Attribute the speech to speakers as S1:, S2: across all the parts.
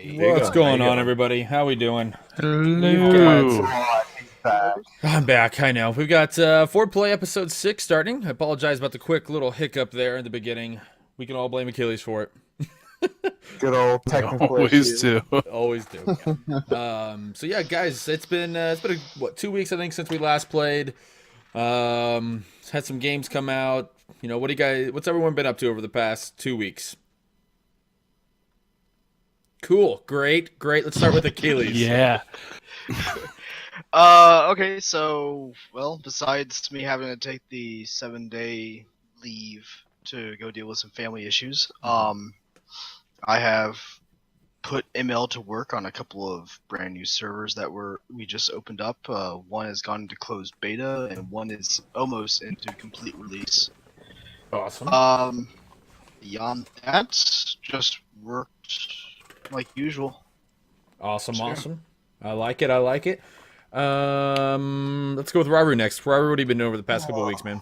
S1: What's going on, everybody? How we doing?
S2: Hello.
S1: I'm back. I know. We've got FourPlay episode 6 starting. I apologize about the quick little hiccup there in the beginning. We can all blame Achilles for it.
S2: Good old technical
S3: Always
S2: issue.
S3: do.
S1: Always do. So yeah, guys, it's been 2 weeks I think since we last played. Had some games come out. You know, what's everyone been up to over the past 2 weeks? Cool, great. Let's start with Achilles.
S3: Yeah.
S4: Okay, so, well, besides me having to take the 7-day leave to go deal with some family issues, I have put ML to work on a couple of brand new servers that we just opened up. One has gone into closed beta, and one is almost into complete release.
S1: Awesome.
S4: Beyond that, just worked like usual.
S1: Awesome.
S4: Sure.
S1: Awesome. I like it. Let's go with Raru next. Raru, what have you been doing over the past couple of weeks, man?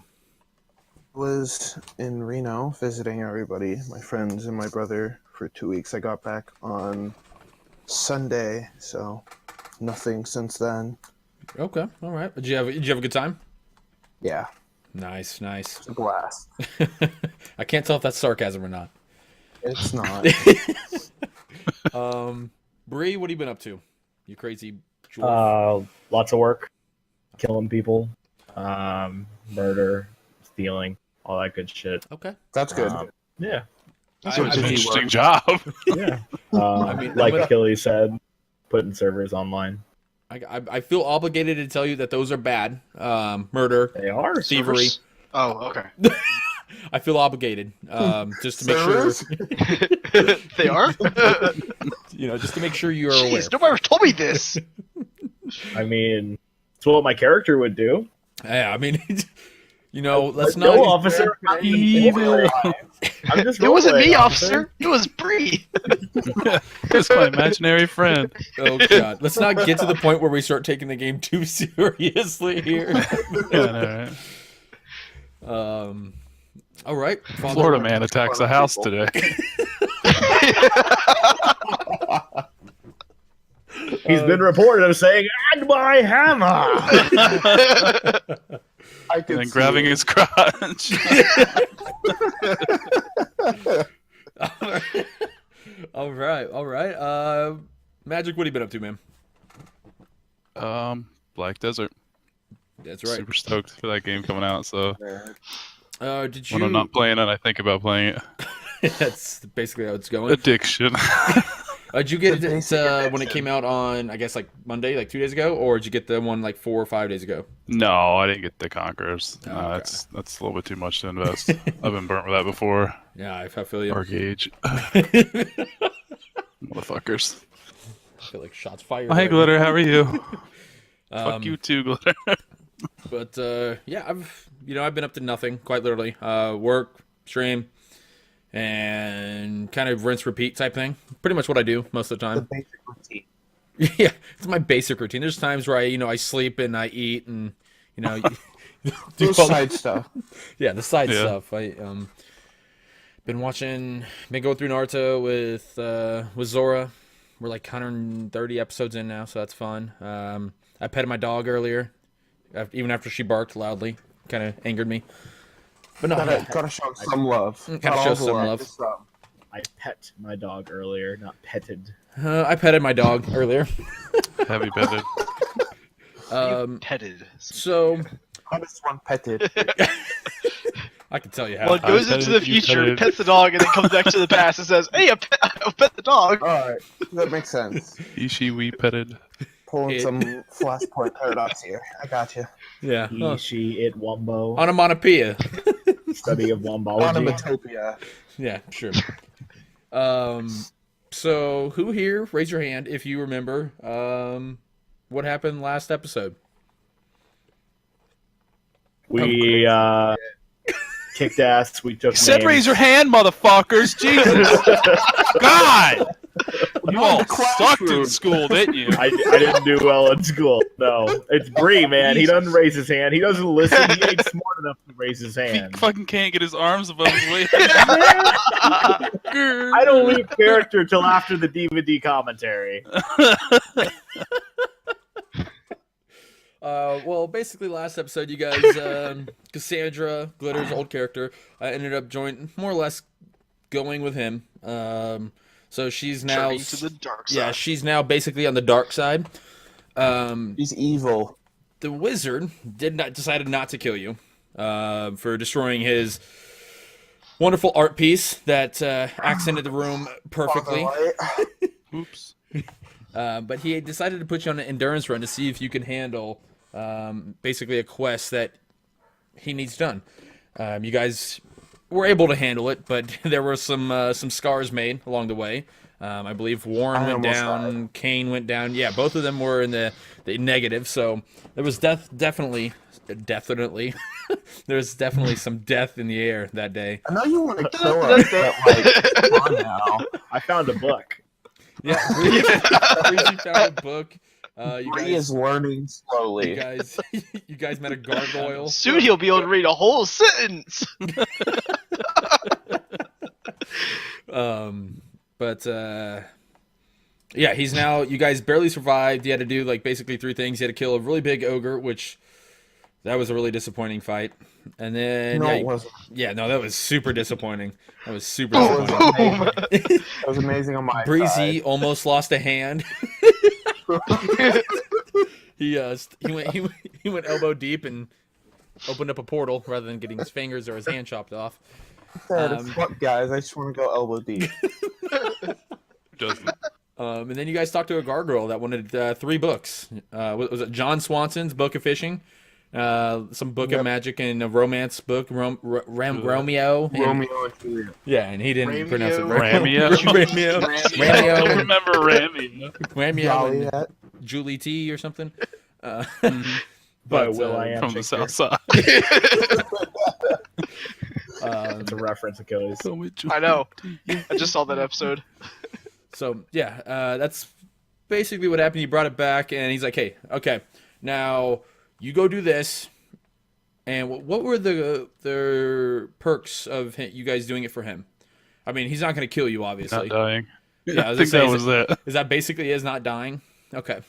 S2: Was in Reno visiting everybody, my friends and my brother, for 2 weeks. I got back on Sunday, so nothing since then.
S1: Okay, all right. Did you have a good time?
S2: Yeah,
S1: Nice.
S2: it's a blast.
S1: I can't tell if that's sarcasm or not.
S2: It's not.
S1: Bree, what have you been up to? You crazy dwarf.
S5: Lots of work, killing people, murder, stealing, all that good shit.
S1: Okay.
S2: That's good.
S5: Yeah,
S3: That's
S1: I
S3: an
S1: mean,
S3: interesting job.
S5: yeah.
S1: I mean,
S5: like
S1: but-
S5: Achilles said, putting servers online.
S1: I feel obligated to tell you that those are bad. Murder,
S5: They are
S1: thievery.
S4: Servers? Oh, okay.
S1: I feel obligated just to make
S2: Servers?
S1: sure,
S4: They are?
S1: just to make sure you are aware.
S4: Jeez, nobody ever told me this!
S5: I mean, it's what my character would do.
S1: Yeah, I mean, let's
S5: No,
S1: not.
S5: officer.
S3: Evil.
S5: I'm just
S4: It wasn't me,
S5: rolling,
S4: officer. It was Bree.
S3: That's my imaginary friend.
S1: Oh god, let's not get to the point where we start taking the game too seriously here.
S3: Yeah, I know, right?
S1: All right,
S3: Florida man attacks a house today.
S5: He's been reported of saying, "And my hammer."
S2: I
S3: And
S2: could
S3: then
S2: see
S3: grabbing
S2: it.
S3: his crotch.
S1: all right. Magic, what have you been up to, man?
S3: Black Desert.
S1: That's right.
S3: Super stoked for that game coming out. So
S1: Did you?
S3: when I'm not playing it, I think about playing it.
S1: That's basically how it's going.
S3: Addiction.
S1: Did you get
S2: The
S1: it
S2: basic
S1: when it
S2: addiction.
S1: came out on, I guess, like Monday, like 2 days ago, or did you get the one like 4 or 5 days ago?
S3: No, I didn't get the Conquerors.
S1: Oh,
S3: No,
S1: okay.
S3: that's a little bit too much to invest. I've been burnt with that before.
S1: Yeah, I feel you.
S3: Dark Age.
S1: I
S3: Motherfuckers.
S1: feel like shots fired.
S3: Oh, hey,
S1: right
S3: Glitter, how are you?
S1: now.
S3: Fuck you too, Glitter.
S1: But yeah, I've been up to nothing, quite literally. Work, stream, and kind of rinse repeat type thing. Pretty much what I do most of the
S2: the
S1: time.
S2: basic routine.
S1: Yeah, it's my basic routine. There's times where I sleep and I eat and do
S2: Those
S1: all-
S2: side stuff.
S1: yeah, the side
S3: Yeah.
S1: stuff. I been going through Naruto with Zora. We're like 130 episodes in now, so that's fun. I petted my dog earlier, even after she barked loudly. Kind of angered me. But no,
S2: Gotta show some love.
S1: Gotta
S2: Not
S1: show
S2: all the
S1: some love.
S2: just some.
S5: I pet my dog earlier, not petted.
S1: I petted my dog earlier.
S3: Heavy bedded.
S4: Petted.
S1: So
S2: How does one petted?
S1: I can tell you how.
S4: Well, it goes
S3: I
S4: into the
S3: petted, you
S4: future,
S3: petted.
S4: pets the dog, and then comes back to the past and says, "Hey, I pet the dog."
S2: Alright, that makes sense.
S3: Ishi we petted.
S2: Pulling
S1: It-
S2: some Flashpoint paradox here. I got you.
S1: Yeah.
S5: He, she, it, wombo.
S1: Onomatopoeia.
S5: Study of wombology.
S2: Onomatopoeia.
S1: Yeah, sure. So who here? Raise your hand if you remember. What happened last episode?
S5: We kicked ass. We took
S3: Said
S5: names.
S3: raise your hand, motherfuckers. Jesus. God. You all
S2: classroom.
S3: sucked in school, didn't you?
S5: I didn't do well in school. No, it's Bree, man. He doesn't raise his hand. He doesn't listen. He ain't smart enough to raise his
S3: He
S5: hand.
S3: fucking can't get his arms above his waist.
S5: I don't leave character till after the DVD commentary.
S1: Well, basically, last episode, you guys, Cassandra, Glitter's old character, ended up more or less going with him. So she's now,
S4: Turning to the dark side.
S1: yeah, she's now basically on the dark side.
S2: He's evil.
S1: The wizard decided not to kill you, for destroying his wonderful art piece that accented the room perfectly.
S3: Oops.
S1: But he decided to put you on an endurance run to see if you can handle basically a quest that he needs done. You guys were able to handle it, but there were some scars made along the way. I believe Warren went down, Kane went down. Yeah, both of them were in the negative, so there was definitely there was definitely some death in the air that day.
S2: I know you want to kill us, but like, come on now.
S5: I found a book.
S1: Yeah, Breezy found a book. You
S2: Bree is learning slowly.
S1: you guys met a gargoyle.
S4: Soon he'll be able to read a whole sentence.
S1: But yeah, he's now. You guys barely survived. You had to do like basically 3 things. You had to kill a really big ogre, which that was a really disappointing fight. And then
S2: No,
S1: yeah,
S2: it wasn't.
S1: yeah, no, that was super disappointing. That was super
S2: That
S1: disappointing.
S2: was amazing. That was amazing on my
S1: Breezy
S2: side.
S1: almost lost a hand. He went elbow deep and opened up a portal rather than getting his fingers or his hand chopped off.
S2: Fuck, guys, I just want to go elbow deep.
S3: Doesn't.
S1: And then you guys talked to a gargoyle that wanted 3 books. Was it John Swanson's Book of Fishing? Some book of magic and a romance book, Romeo. And,
S2: Romeo and Juliet.
S1: yeah, and he didn't pronounce it
S3: Ramio?
S1: Ramio.
S3: I don't
S1: Ramio.
S3: remember Ramio.
S1: Ramio and
S2: Joliet.
S1: Julie T or something.
S5: But Will I am
S3: From the
S5: Shakespeare.
S3: south side.
S5: It's a reference, Achilles.
S4: I know. I just saw that episode.
S1: So yeah, that's basically what happened. He brought it back, and he's like, "Hey, okay, now you go do this." And what were the perks of you guys doing it for him? I mean, he's not going to kill you,
S3: Not
S1: obviously.
S3: dying.
S1: Yeah, I
S3: I
S1: was
S3: think
S1: gonna
S3: that
S1: say,
S3: was it.
S1: Is that basically is not dying? Okay.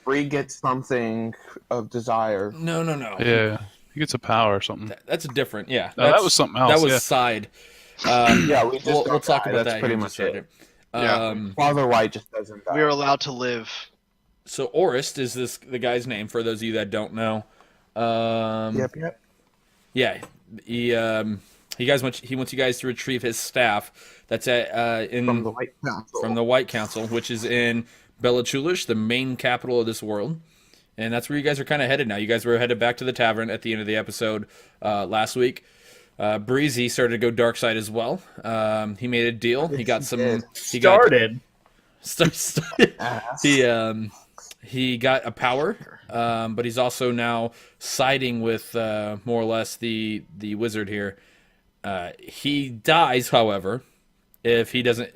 S2: Bree gets something of desire.
S1: No.
S3: Yeah. He gets a power or something.
S1: That's different. Yeah.
S3: No, that
S1: that's-
S3: was something else.
S1: That was
S3: yeah.
S1: side.
S2: Yeah, we just
S1: We'll
S2: don't
S1: talk
S2: die.
S1: about
S2: That's
S1: that
S2: pretty
S1: here in
S2: much
S1: just a second.
S4: Yeah.
S2: Father White just doesn't die.
S4: We're allowed to live.
S1: So Orist is the guy's name for those of you that don't know.
S2: Yep.
S1: Yeah, he wants you guys to retrieve his staff. That's
S2: From the White Council.
S1: from the White Council, which is in Bella Chulish, the main capital of this world, and that's where you guys are kind of headed now. You guys were headed back to the tavern at the end of the episode last week. Breezy started to go dark side as well. He made a deal. He got some.
S2: did.
S1: He got
S5: Started.
S2: Ass.
S1: he got a power, but he's also now siding with more or less the wizard here. He dies, however, if he doesn't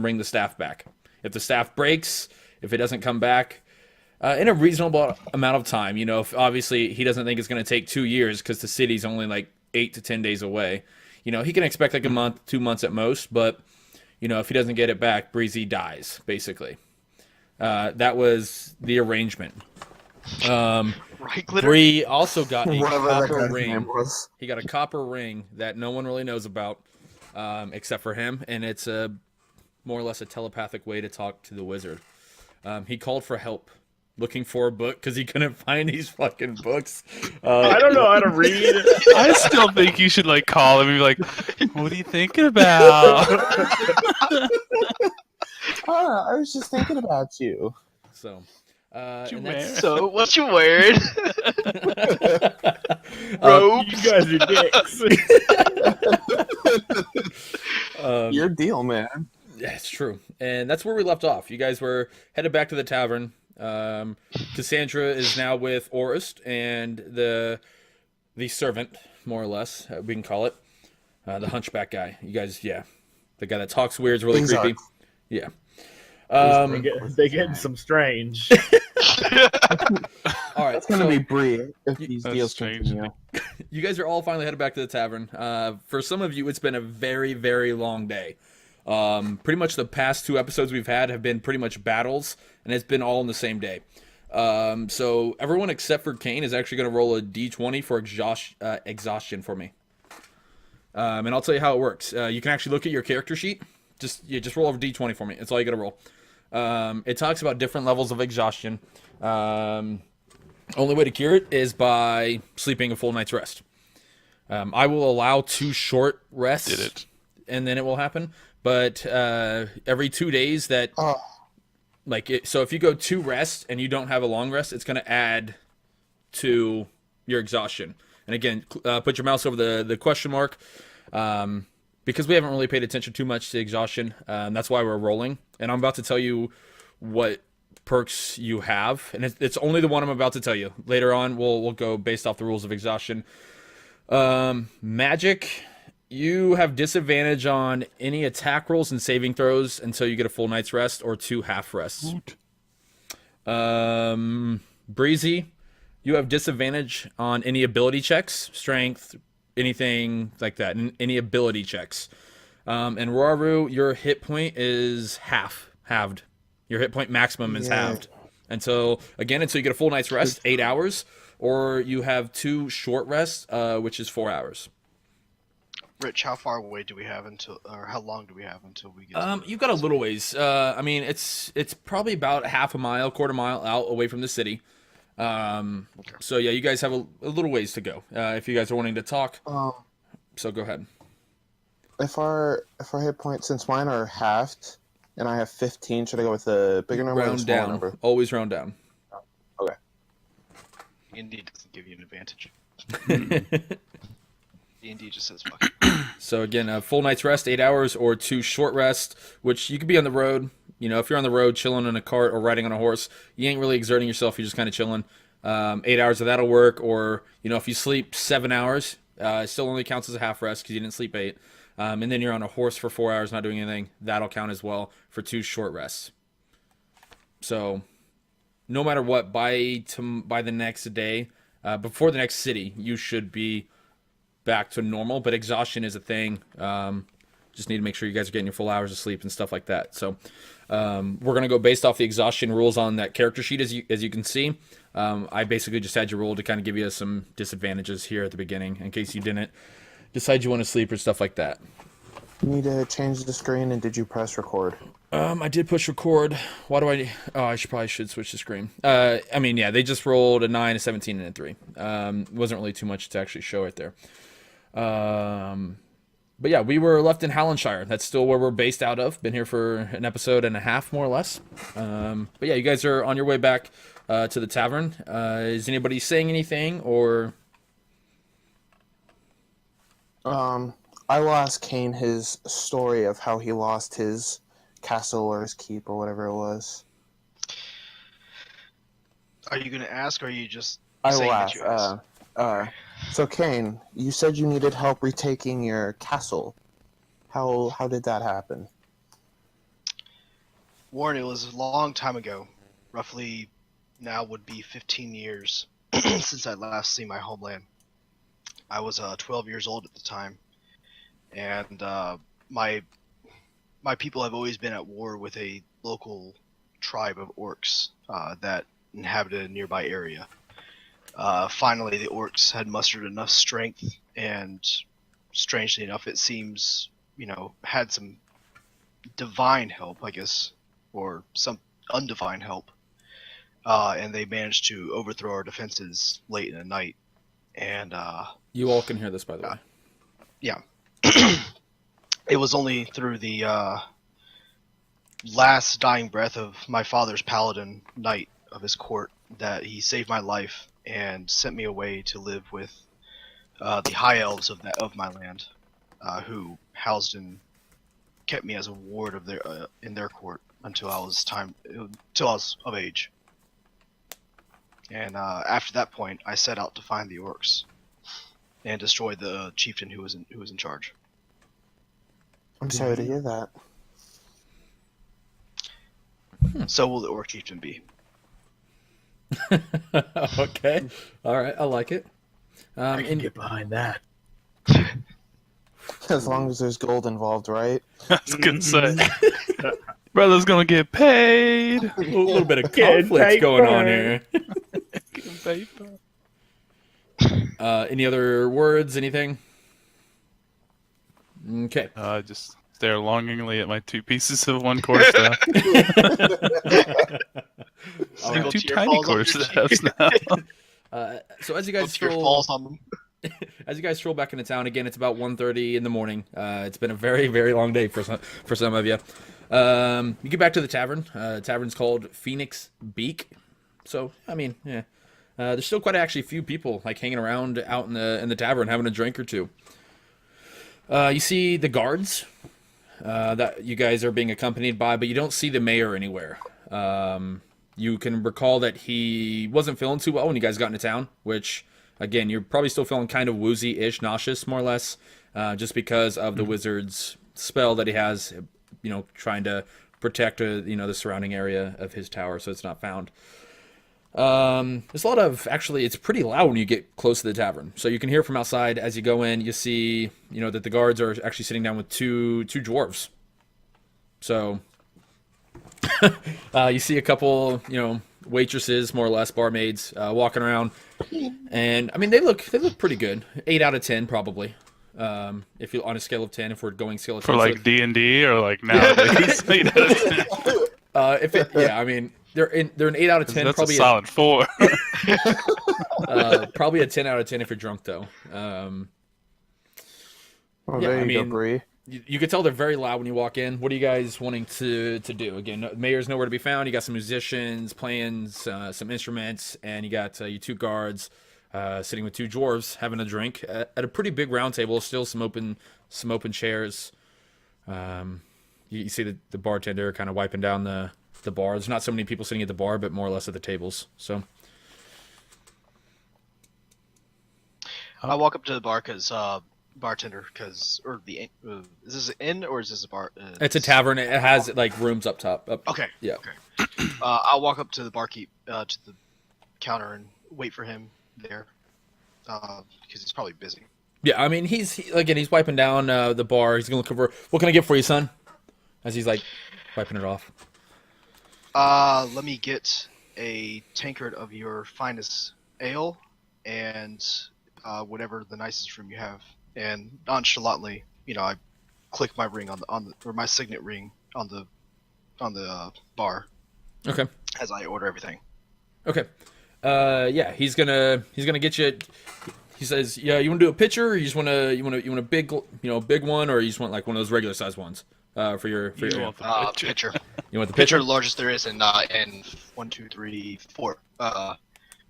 S1: bring the staff back. If the staff breaks, if it doesn't come back in a reasonable amount of time, if obviously he doesn't think it's going to take 2 years because the city's only like 8 to 10 days away. He can expect like a month, 2 months at most, but if he doesn't get it back, Breezy dies, basically. That was the arrangement.
S4: Right, Glitter?
S1: Bree also got a
S2: Whatever that
S1: copper
S2: guy's
S1: ring.
S2: name was.
S1: He got a copper ring that no one really knows about, except for him, and it's more or less a telepathic way to talk to the wizard. He called for help, looking for a book because he couldn't find these fucking books.
S5: I don't know how to read.
S3: I still think you should call him and be like, "What are you thinking about?"
S2: I was just thinking about you.
S1: So,
S3: You
S1: and that's-
S4: So, what you wearing?
S5: You guys are dicks.
S2: Your deal, man.
S1: Yeah, it's true. And that's where we left off. You guys were headed back to the tavern. Cassandra is now with Orist and the servant, more or less, we can call it. The hunchback guy. You guys, yeah. The guy that talks weird is really
S2: Things
S1: creepy.
S2: are-
S1: Yeah.
S5: They getting some strange.
S1: All right,
S2: That's gonna
S1: so
S2: be Bree if these
S3: That's
S2: deals
S3: strange.
S2: continue.
S1: you guys are all finally headed back to the tavern. For some of you, it's been a very, very long day. Pretty much the past 2 episodes we've had have been pretty much battles, and it's been all in the same day. So everyone except for Kane is actually going to roll a d20 for exhaustion for me. And I'll tell you how it works. You can actually look at your character sheet. Just roll over d20 for me. That's all you got to roll. It talks about different levels of exhaustion. Only way to cure it is by sleeping a full night's rest. I will allow 2 short rests.
S3: Did it.
S1: And then it will happen. But every 2 days that...
S2: Oh,
S1: So if you go 2 rests and you don't have a long rest, it's going to add to your exhaustion. And again, put your mouse over the question mark. Because we haven't really paid attention too much to exhaustion, that's why we're rolling. And I'm about to tell you what perks you have, and it's only the one I'm about to tell you. Later on, we'll go based off the rules of exhaustion. Magic, you have disadvantage on any attack rolls and saving throws until you get a full night's rest or 2 half rests. Breezy, you have disadvantage on any ability checks, strength, anything like that, any ability checks. And Roaru, your hit point is halved. Your hit point maximum is halved until you get a full night's rest, 8 hours, or you have 2 short rests, which is 4 hours.
S4: Rich, how far away do we have or how long do we have until we get?
S1: You've got a little ways. I mean, it's probably about half a mile, quarter mile out away from the city. So yeah, you guys have a little ways to go. If you guys are wanting to talk, so go ahead.
S2: If our hit points, since mine are halved, and I have 15, should I go with a bigger number or a
S1: Round
S2: smaller
S1: down.
S2: number?
S1: Always round down.
S2: Okay.
S4: D&D doesn't give you an advantage. D&D just says fuck it.
S1: So again, a full night's rest, 8 hours, or 2 short rests, which you could be on the road. You know, if you're on the road chilling in a cart or riding on a horse, you ain't really exerting yourself. You're just kind of chilling. 8 hours of that'll work. Or, you know, if you sleep 7 hours, it still only counts as a half rest because you didn't sleep 8. And then you're on a horse for 4 hours not doing anything. That'll count as well for 2 short rests. So no matter what, by the next day, before the next city, you should be back to normal. But exhaustion is a thing. Just need to make sure you guys are getting your full hours of sleep and stuff like that. So we're going to go based off the exhaustion rules on that character sheet, as you can see. I basically just had you roll to kind of give you some disadvantages here at the beginning in case you didn't decide you want to sleep or stuff like that.
S2: You need to change the screen, and did you press record?
S1: I did push record. Why do I... Oh, I probably should switch the screen. I mean, yeah, they just rolled a 9, a 17, and a 3. Wasn't really too much to actually show right there. But yeah, we were left in Hallandshire. That's still where we're based out of. Been here for an episode and a half, more or less. But yeah, you guys are on your way back to the tavern. Is anybody saying anything, or...
S2: I will ask Kane his story of how he lost his castle or his keep or whatever it was.
S4: Are you going to ask, or are you just
S2: I
S4: saying
S2: will
S4: that
S2: ask.
S4: you asked?
S2: So Kane, you said you needed help retaking your castle. How did that happen?
S4: Warren, it was a long time ago. Roughly now would be 15 years since I last seen my homeland. I was 12 years old at the time, and my people have always been at war with a local tribe of orcs that inhabited a nearby area. Finally, the orcs had mustered enough strength, and strangely enough, it seems, had some divine help, I guess, or some undivine help, and they managed to overthrow our defenses late in the night. And
S1: You all can hear this, by the way.
S4: Yeah. It was only through the last dying breath of my father's paladin knight of his court that he saved my life and sent me away to live with the high elves of my land, who housed and kept me as a ward of in their court until I was of age. And after that point, I set out to find the orcs and destroy the chieftain who was in charge.
S2: I'm sorry to hear that.
S4: So will the Orc Chieftain be.
S1: Okay. All right. I like it.
S5: I can
S1: And
S5: get behind that.
S2: As long as there's gold involved, right?
S3: I was gonna say, brother's gonna get paid.
S1: a little bit of
S5: Get
S1: conflicts going on
S5: paper.
S1: here.
S3: Get paper.
S1: Any other words? Anything? Okay.
S3: Just stare longingly at my 2 pieces of 1 core staff.
S4: Single
S3: Two
S4: tear
S3: tiny
S4: falls on
S3: core
S4: your
S3: staffs
S4: cheek.
S3: now.
S1: So as you
S4: Single
S1: guys
S4: tear
S1: stroll,
S4: falls on them.
S1: as you guys stroll back into town again, it's about 1:30 in the morning. It's been a very, very long day for some of you. You get back to the tavern. Tavern's called Phoenix Beak. So I mean, yeah, there's still quite actually few people like hanging around out in the tavern having a drink or two. You see the guards that you guys are being accompanied by, but you don't see the mayor anywhere. You can recall that he wasn't feeling too well when you guys got into town, which, again, you're probably still feeling kind of woozy-ish, nauseous, more or less, just because of the wizard's spell that he has, trying to protect, the surrounding area of his tower so it's not found. There's a lot of, actually, it's pretty loud when you get close to the tavern. So you can hear from outside as you go in, you see, that the guards are actually sitting down with two dwarves. So you see a couple, waitresses, more or less, barmaids, walking around, and I mean they look pretty good. 8 out of 10 probably. If you on a scale of 10, if we're going scale of 10
S3: For like D&D or like nowadays.
S1: I mean they're an 8 out of 10.
S3: That's
S1: Probably
S3: a solid 4.
S1: probably a 10 out of 10 if you're drunk though.
S2: Oh,
S1: Yeah,
S2: there
S1: I
S2: you go,
S1: mean-
S2: Bree.
S1: You can tell they're very loud when you walk in. What are you guys wanting to do? Again, the mayor's nowhere to be found. You got some musicians playing some instruments, and you got your 2 guards sitting with 2 dwarves having a drink at a pretty big round table. Still some open chairs. You see the bartender kind of wiping down the bar. There's not so many people sitting at the bar, but more or less at the tables. So
S4: I walk up to the bar bartender, or the is this an inn or is this a bar?
S1: it's a tavern. It has like rooms up top.
S4: Okay.
S1: Yeah.
S4: Okay. I'll walk up to the barkeep, to the counter, and wait for him there, because he's probably busy.
S1: Yeah, I mean he's wiping down the bar. He's gonna look over. What can I get for you, son? As he's like wiping it off.
S4: Let me get a tankard of your finest ale, and whatever the nicest room you have. And nonchalantly, I click my ring on the or my signet ring on the bar.
S1: Okay.
S4: As I order everything.
S1: Okay. Yeah, he's gonna get you. He says, "Yeah, you want to do a pitcher, or you just want a big, big one, or you just want like one of those regular size ones for your
S3: You want the pitcher.
S4: Pitcher.
S1: You want the
S4: Pitcher,
S1: pitcher?
S4: the largest there is, and 1, 2, 3, 4,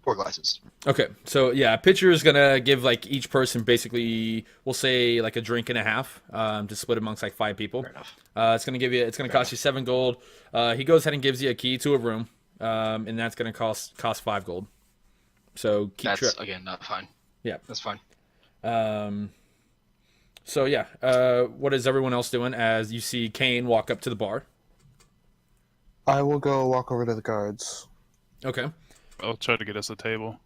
S4: 4 glasses.
S1: Okay, so yeah, a pitcher is gonna give like each person basically, we'll say like a drink and a half, to split amongst like 5 people.
S4: Fair enough.
S1: It's gonna cost you 7 gold. He goes ahead and gives you a key to a room, and that's gonna cost 5 gold. So keep
S4: That's
S1: track.
S4: again not fine.
S1: Yeah.
S4: That's fine.
S1: So yeah, what is everyone else doing as you see Kane walk up to the bar?
S2: I will go walk over to the guards.
S1: Okay.
S3: I'll try to get us a table.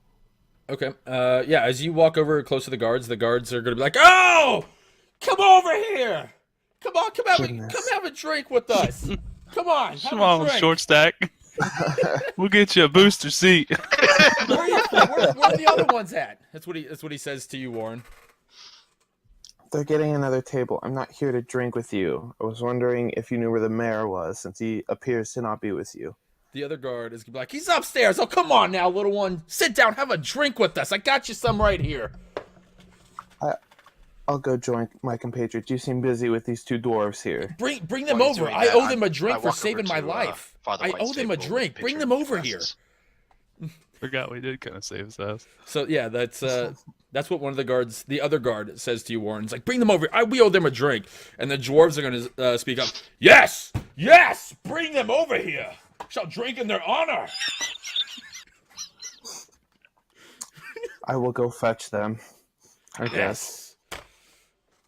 S1: Okay. Yeah, as you walk over close to the guards are going to be like, "Oh! Come over here! Come on, come
S2: Goodness.
S1: have a drink with us! Come on, have
S3: Come
S1: a
S3: on,
S1: drink!"
S3: short stack. We'll get you a booster seat.
S1: Where are the other ones at? That's what he says to you, Warren.
S2: They're getting another table. I'm not here to drink with you. I was wondering if you knew where the mayor was, since he appears to not be with you.
S1: The other guard is going to be like, "He's upstairs! Oh, come on now, little one! Sit down, have a drink with us! I got you some right here!"
S2: I'll go join my compatriots. You seem busy with these 2 dwarves here.
S1: Bring them
S4: While he's
S1: over.
S4: doing
S1: I
S4: that,
S1: owe them a
S4: I
S1: drink for
S4: walk over
S1: saving my
S4: to,
S1: life.
S4: Father
S1: I
S4: White's
S1: owe them a
S4: table with
S1: drink.
S4: pitcher
S1: Bring them
S4: and
S1: over here.
S4: glasses.
S3: Forgot we did kind of save his ass.
S1: So yeah, that's what one of the other guard says to you, Warren. It's like, "Bring them over. We owe them a drink." And the dwarves are going to speak up. Yes, bring them over here. Shall drink in their honor.
S2: I will go fetch them. I guess.
S1: Yes.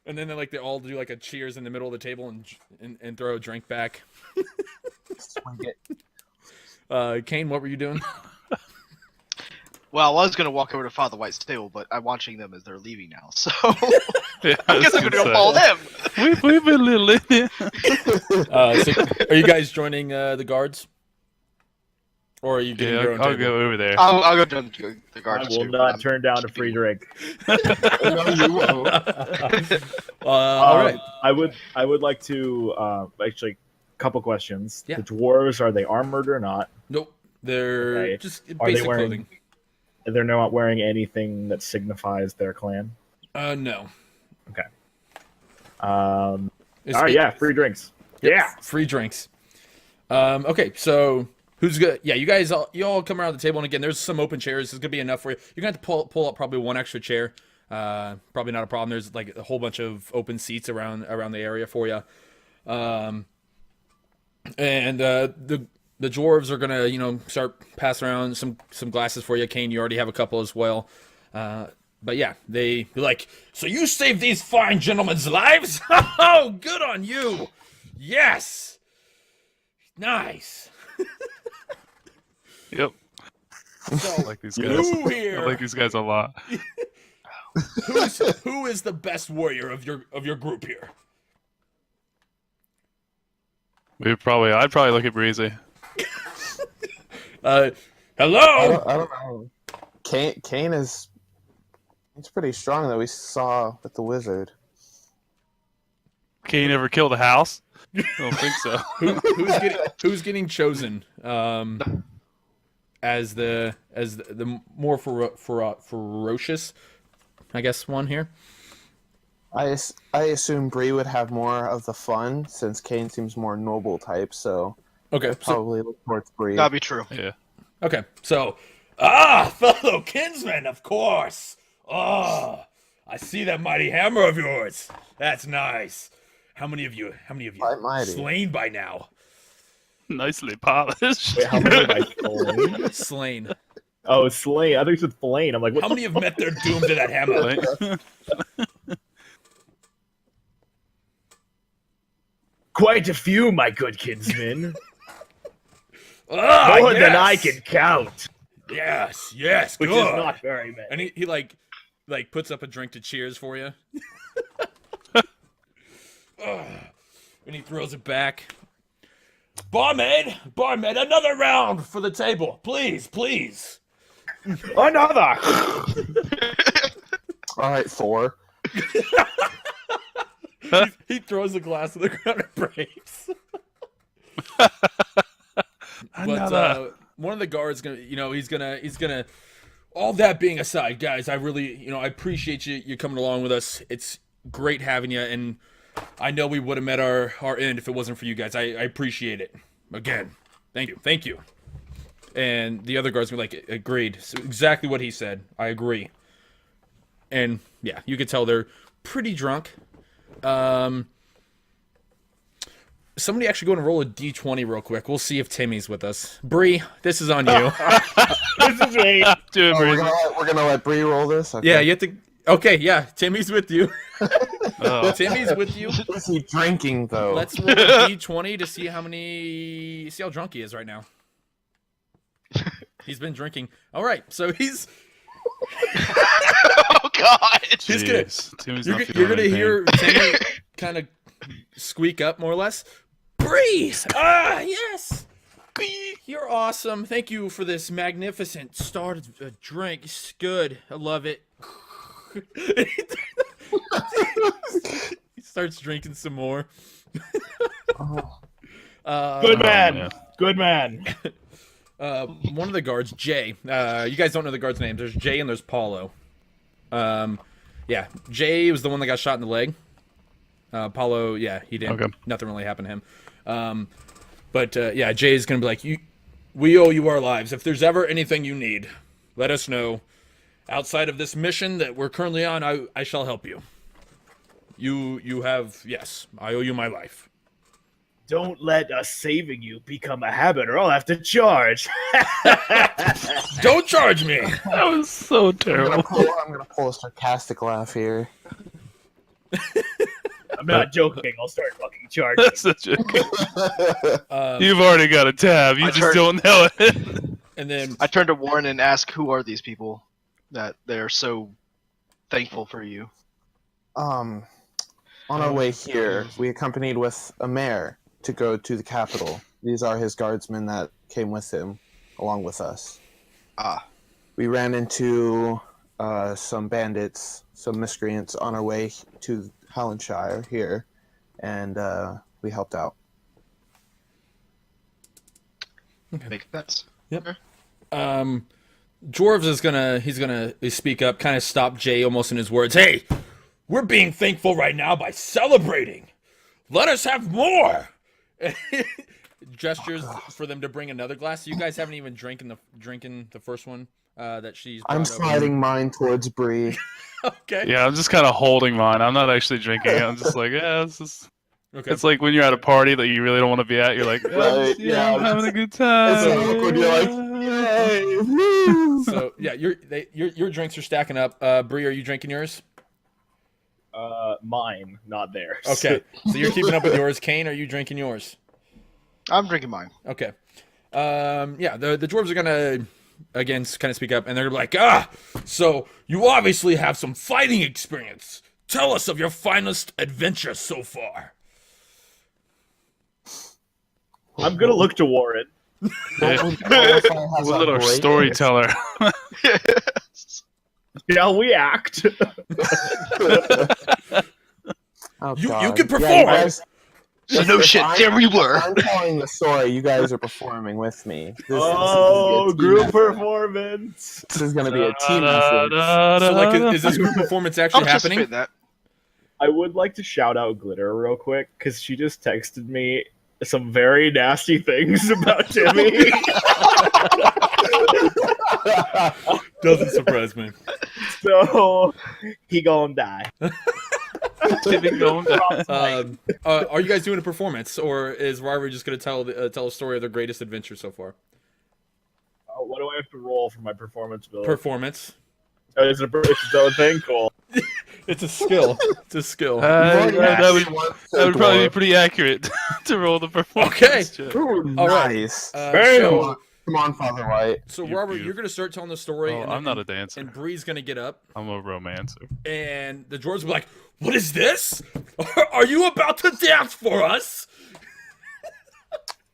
S1: And then they all do like a cheers in the middle of the table and throw a drink back.
S2: Swing it.
S1: Kane, what were you doing?
S4: Well, I was gonna walk over to Father White's table, but I'm watching them as they're leaving now, so
S3: Yeah,
S4: I guess I'm gonna go follow them.
S3: We've been little in here.
S1: So are you guys joining the guards? Or are you getting your own
S3: I'll
S1: table?
S3: go over there.
S4: I'll go down to the
S5: I
S4: guards.
S5: will not turn down a free drink.
S2: No, you won't.
S1: All right.
S5: I would like to actually a couple questions.
S1: Yeah.
S5: The dwarves, are they armored or not?
S1: Nope. They're
S5: Okay.
S1: just
S5: Are they
S1: basic
S5: wearing-
S1: clothing.
S5: They're not wearing anything that signifies their clan.
S1: No.
S5: All
S1: It's-
S5: right, yeah, free drinks.
S1: Yep,
S5: Yeah.
S1: free drinks. Okay, so who's good? Yeah, you all come around the table, and again, there's some open chairs. There's gonna be enough for you. You're gonna have to pull up probably one extra chair. Probably not a problem. There's like a whole bunch of open seats around the area for you. And the dwarves are gonna start passing around some glasses for you. Kane, you already have a couple as well. But yeah, they be like, so you saved these fine gentlemen's lives? Oh, good on you! Yes, nice.
S3: Yep.
S1: So,
S3: I like these guys.
S1: who
S3: I
S1: here?
S3: like these guys a lot.
S1: Who is the best warrior of your group here?
S3: I'd probably look at Breezy.
S2: I
S1: Hello.
S2: don't know. Kane is. He's pretty strong though. We saw with the wizard.
S3: Kane ever killed a house? I don't think so.
S1: Who's getting chosen as the more ferocious, I guess, one here?
S2: I assume Bree would have more of the fun since Kane seems more noble type. So
S1: Okay, so
S2: probably look towards Bree.
S4: That'd be true.
S3: Yeah.
S1: okay, so fellow kinsmen, of course. I see that mighty hammer of yours. That's nice. How many of you
S2: Quite mighty.
S1: slain by now?
S3: Nicely polished.
S5: Wait, how many have I slain?
S1: Slain.
S5: Oh, slain. I think you said slain. I'm like, what
S1: How
S5: the
S1: many have met their doom to that hammer?
S3: Like,
S5: Quite a few, my good kinsman.
S1: Ah,
S5: More than
S1: yes!
S5: I can count,
S1: Yes,
S5: which
S1: good.
S5: is not very many.
S1: And he like puts up a drink to cheers for you. And he throws it back. Barmaid, another round for the table, please.
S5: Another.
S2: All right, 4.
S1: He throws the glass to the ground and breaks. But one of the guards he's gonna. All that being aside, guys, I really I appreciate you coming along with us. It's great having you, and I know we would have met our end if it wasn't for you guys. I appreciate it. Again, thank you. And the other guards were like, agreed. So exactly what he said. I agree. And yeah, you could tell they're pretty drunk. Somebody actually go and roll a d20 real quick. We'll see if Timmy's with us. Bree, this is on you.
S5: This is me.
S3: do it,
S2: Oh,
S3: Breezy.
S2: we're gonna let Bree roll this. Okay.
S1: Yeah, you have to. Okay, yeah, Timmy's with you.
S3: Oh.
S1: Timmy's with you.
S2: Is he drinking though?
S1: Let's roll a d20 to see how drunk he is right now. He's been drinking. All right, so he's.
S4: Oh God!
S1: He's gonna.
S3: Jeez. Timmy's
S1: You're,
S3: not
S1: you're
S3: feeling
S1: gonna
S3: anything.
S1: hear Timmy kind of squeak up more or less. Bree! Yes! You're awesome. Thank you for this magnificent start of a drink. It's good. I love it. He starts drinking some more.
S2: Oh,
S5: Good man.
S3: man.
S5: Good man.
S1: One of the guards, Jay. You guys don't know the guards' names. There's Jay and there's Paulo. Yeah, Jay was the one that got shot in the leg. Paulo, yeah, he didn't.
S3: Okay.
S1: Nothing really happened to him. But yeah, Jay's gonna be like, we owe you our lives. If there's ever anything you need, let us know. Outside of this mission that we're currently on, I shall help you. You have, yes, I owe you my life.
S5: Don't let us saving you become a habit, or I'll have to charge.
S1: Don't charge me.
S3: That was so terrible.
S2: I'm gonna pull a sarcastic laugh here.
S5: I'm not joking. I'll start fucking charging.
S3: That's such a.
S1: Um,
S3: You've already got a tab. You
S4: I
S3: just
S4: turned-
S3: don't know it.
S1: and then
S4: I turn to Warren and ask, who are these people that they're so thankful for you?
S2: On our way here, we accompanied with a mayor to go to the capital. These are his guardsmen that came with him, along with us.
S4: Ah,
S2: We ran into some bandits, some miscreants on our way to Hallandshire here, and we helped out.
S4: makes sense.
S1: Dwarves is he's gonna speak up, kind of stop Jay almost in his words. Hey, we're being thankful right now by celebrating. Let us have more. Gestures for them to bring another glass. You guys haven't even drinking the first one that she's.
S2: I'm
S1: brought over.
S2: sliding mine towards Bree.
S1: Okay.
S3: Yeah, I'm just kind of holding mine. I'm not actually drinking it. I'm just like, yeah, this is.
S1: Okay.
S3: It's like when you're at a party that you really don't want to be at. You're like,
S2: Right, yeah,
S3: I'm having a good time.
S2: It's so awkward. You're like, yay, woo!
S1: So yeah, your drinks are stacking up. Bree, are you drinking yours?
S5: Mine, not theirs.
S1: Okay. So you're keeping up with yours. Kane, are you drinking yours?
S4: I'm drinking mine.
S1: Okay. Yeah, the dwarves are gonna again kind of speak up, and they're like, ah, so you obviously have some fighting experience. Tell us of your finest adventure so far.
S5: I'm gonna look to Warren.
S3: Yeah.
S2: Has
S3: A
S2: a
S3: little
S2: great-
S3: storyteller.
S5: Shall we act?
S2: Oh,
S1: You
S2: God.
S1: can
S2: Yeah,
S1: perform.
S2: you guys-
S4: So no
S2: if
S4: shit,
S2: I'm-
S4: there we
S2: if
S4: were.
S2: I'm telling the story. You guys are performing with me. This
S5: Oh,
S2: is
S5: group
S2: effort.
S5: performance.
S2: This is going to be a team effort.
S1: So like, is this group performance
S4: I'll
S1: actually
S4: participate
S1: happening?
S4: in that.
S5: I would like to shout out Glitter real quick because she just texted me some very nasty things about Timmy.
S1: Doesn't surprise me.
S5: So he gonna die.
S3: Timmy going down.
S1: Are you guys doing a performance, or is Rivalry just going to tell a story of their greatest adventure so far?
S5: What do I have to roll for my performance ability?
S1: Performance.
S5: Oh, it's its own thing. Cool.
S1: It's a skill. It's a skill.
S3: That would
S2: That
S3: probably be pretty accurate to roll the performance.
S1: Okay.
S3: check.
S2: Ooh,
S1: All right.
S2: nice.
S1: So,
S2: Come on, Father White.
S1: so
S3: You're
S1: Robert,
S3: beautiful.
S1: you're going to start telling the story.
S3: Oh,
S1: and
S3: I'm not a dancer.
S1: And Bree's going to get up,
S3: I'm a romancer.
S1: and the dwarves will be like, "What is this? Are you about to dance for us?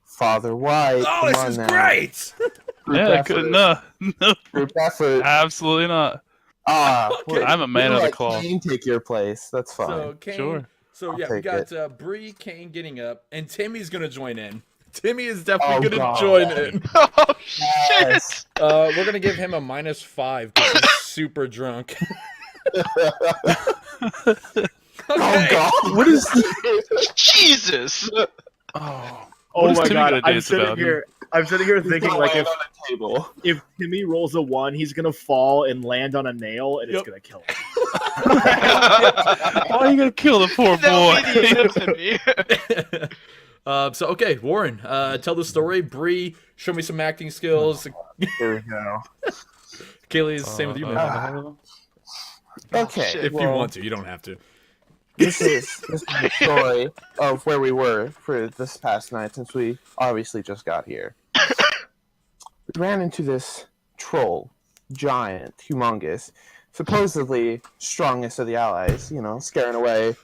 S2: Father White.
S1: Oh,
S2: come
S1: this
S2: on
S1: is
S2: now.
S1: great!"
S2: Group
S3: Yeah,
S2: effort.
S3: no,
S2: Group effort.
S3: absolutely not.
S1: Okay.
S3: I'm a man
S2: we'll
S3: of the
S2: let
S3: cloth.
S2: Kane take your place. That's fine.
S1: So Kane,
S3: Sure.
S1: So
S2: I'll
S1: yeah, we
S2: take
S1: got Bree, Kane getting up, and Timmy's gonna join in. Timmy is definitely
S2: Oh,
S1: gonna
S2: God.
S1: join in.
S4: Oh shit!
S2: Yes.
S1: We're gonna give him a -5 because he's super drunk.
S2: Oh God!
S3: What is?
S4: Jesus!
S3: Oh,
S5: Oh
S3: What is
S5: my
S3: Timmy
S5: god!
S3: gonna
S5: I'm
S3: dance
S5: sitting
S3: about?
S5: here. I'm sitting here
S2: He's
S5: thinking
S2: gonna
S5: like
S2: land on the table.
S5: if Timmy rolls a 1, he's gonna fall and land on a nail, and
S1: Yep.
S5: it's gonna kill him.
S3: why are you gonna kill the poor
S4: That'll be the end
S3: boy?
S4: of me.
S1: So okay, Warren, tell the story. Bree, show me some acting skills.
S2: Here we go.
S1: Kaylee, same with you, man.
S2: Okay.
S4: shit.
S1: If you
S2: well,
S1: want to, you don't have to.
S2: this is the story of where we were for this past night, since we obviously just got here. We ran into this troll, giant, humongous, supposedly strongest of the allies. You know, scaring away.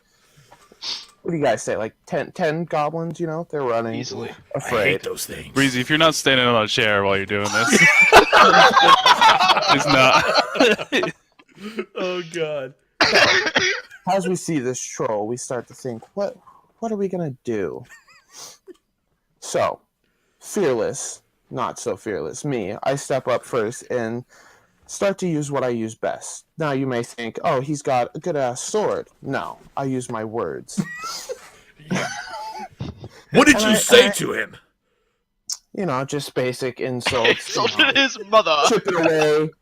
S2: What do you guys say? Like 10 goblins? You know, they're running
S4: Easily.
S1: I
S2: afraid.
S1: hate those things.
S3: Breezy, if you're not standing on a chair while you're doing this, it's not.
S1: Oh God.
S2: As we see this troll, we start to think, what are we gonna do? So, fearless, not so fearless, me, I step up first and start to use what I use best. Now you may think, oh, he's got a good ass sword. No, I use my words.
S1: What did
S2: And
S1: you
S2: I-
S1: say
S2: I-
S1: to him?
S2: You know, just basic insults. you know,
S4: Insulted his mother.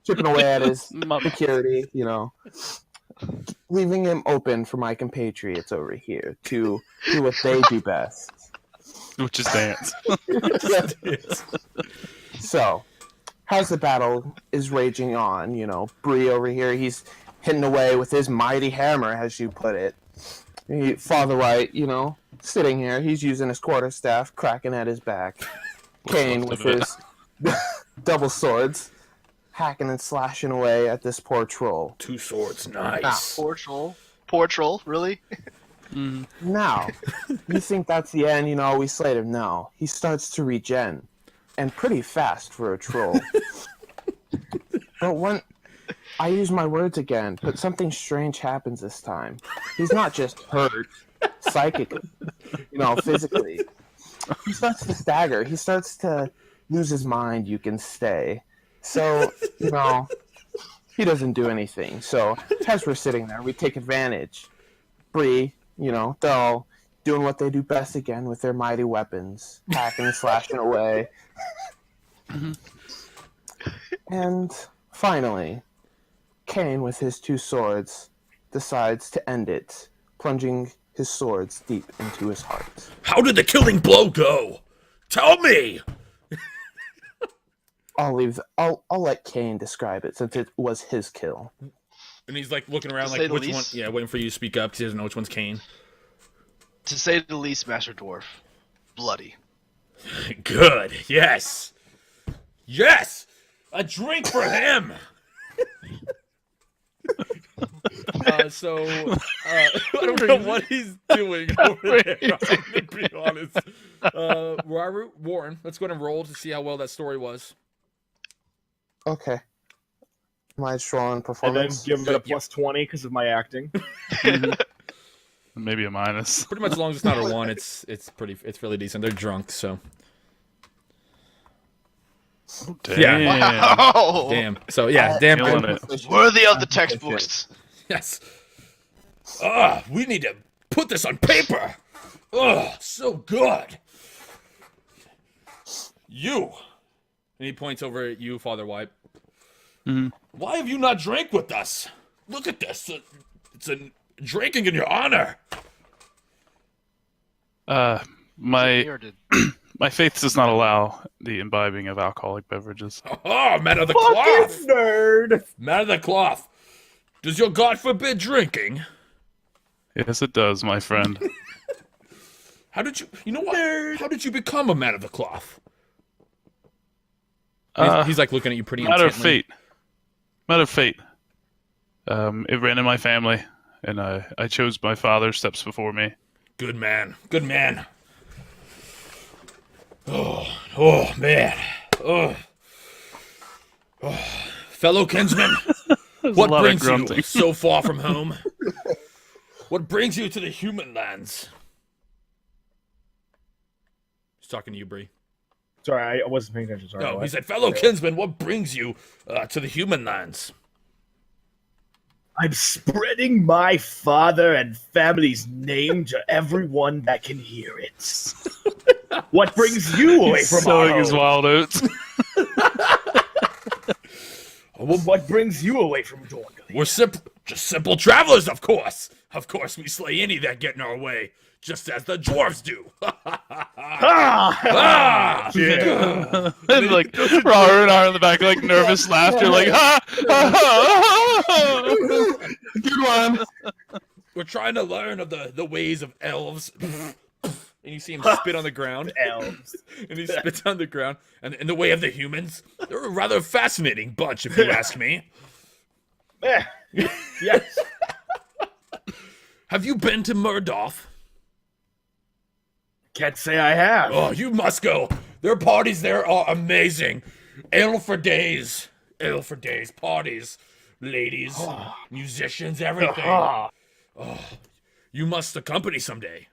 S2: chipping away at his
S3: Mother.
S2: security, you know. Leaving him open for my compatriots over here to do what they do best.
S3: Which is dance.
S2: So, as the battle is raging on, you know, Bree over here, he's hitting away with his mighty hammer, as you put it. Father White, sitting here, he's using his quarterstaff, cracking at his back. Kane with his double swords, hacking and slashing away at this poor troll.
S1: 2 swords, nice.
S4: Poor troll. Poor troll, really?
S2: Now, you think that's the end, we slayed him. No, he starts to regen, and pretty fast for a troll. But when I use my words again, but something strange happens this time. He's not just hurt psychically, physically. He starts to stagger. He starts to lose his mind, you can say. So, he doesn't do anything. So, as we're sitting there, we take advantage. Bree, they're all doing what they do best again with their mighty weapons, hacking and slashing away. And finally, Kane, with his 2 swords, decides to end it, plunging his swords deep into his heart.
S1: How did the killing blow go? Tell me!
S2: I'll let Kane describe it, since it was his kill.
S1: And he's like looking around
S4: To
S1: like,
S4: say the
S1: which one?
S4: least.
S1: Yeah, waiting for you to speak up because he doesn't know which one's Kane.
S4: To say the least, Master Dwarf. Bloody.
S1: Good, yes! Yes! A drink for him! I don't know what he's doing over there, I'm gonna be honest. Warren, let's go ahead and roll to see how well that story was.
S2: Okay. My strong
S5: And then
S2: performance.
S5: give it a plus 20 because of my acting.
S3: Maybe a minus.
S1: Pretty much as long as it's not a 1, it's really decent. They're drunk, so.
S3: Damn.
S4: Wow!
S1: Damn. So, yeah, damn.
S3: Killing it.
S4: Worthy of the textbooks.
S1: Yes. We need to put this on paper. So good. You. And he points over at you, Father White. Why have you not drank with us? Look at this. It's a drinking in your honor.
S3: My
S4: Or did-
S3: my faith does not allow the imbibing of alcoholic beverages.
S1: Oh, man of the cloth.
S5: Fucking nerd!
S1: Man of the cloth. Does your God forbid drinking?
S3: Yes, it does, my friend.
S1: How did you... You know what? How did you become a man of the cloth? He's like looking at you pretty
S3: Matter
S1: intently.
S3: of fate. Matter of fate. It ran in my family, and I chose my father steps before me.
S1: Good man. Good man. Oh man. Oh. Fellow kinsman, what
S3: lot of
S1: brings you
S3: grunting.
S1: so far from home? What brings you to the human lands? He's talking to you, Bree.
S5: Sorry, I wasn't paying attention. Sorry.
S1: No,
S5: what?
S1: he said, fellow kinsman, what brings you to the human lands?
S5: I'm spreading my father and family's name to everyone that can hear it. What brings you away from
S3: Sowing
S5: our
S3: his
S5: home?
S3: wild oats.
S5: What brings you away from Dornley?
S1: We're just simple travelers, of course. Of course, we slay any that get in our way, just as the dwarves do. Ah!
S5: Yeah.
S3: And like Robert and I in the back, like nervous laughter, like ha ha ha ha.
S2: Good one.
S1: We're trying to learn of the ways of elves. And you see him spit on the ground.
S5: Elves.
S1: And he spits on the ground. And in the way of the humans, they're a rather fascinating bunch, if you ask me.
S5: Yes.
S1: Have you been to Murdoff?
S5: Can't say I have.
S1: Oh, you must go. Their parties there are amazing. Ale for days. Ale for days. Parties. Ladies. Musicians. Everything.
S5: Ah.
S1: You must accompany someday.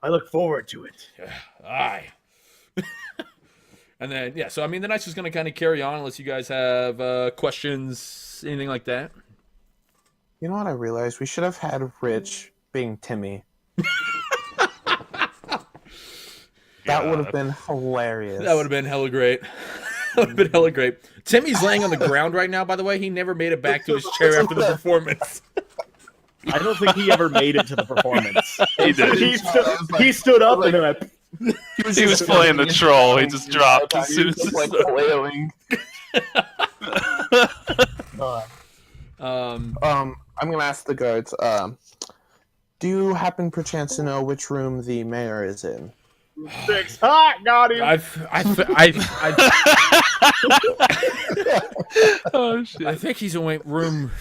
S5: I look forward to it.
S1: Aye. And then, yeah, so I mean, the night's just going to kind of carry on unless you guys have questions, anything like that.
S2: You know what I realized? We should have had Rich being Timmy. That would have been hilarious.
S1: That would have been hella great. That would have been hella great. Timmy's laying on the ground right now, by the way. He never made it back to his chair after the performance.
S5: I don't think he ever made it to the performance.
S3: He did.
S5: He stood up and then
S3: He was playing the troll. He just dropped as soon as
S2: He was, like wailing. I'm gonna ask the guards. Do you happen perchance to know which room the mayor is in?
S5: 6 hot, got him.
S3: Oh shit!
S1: I think he's in room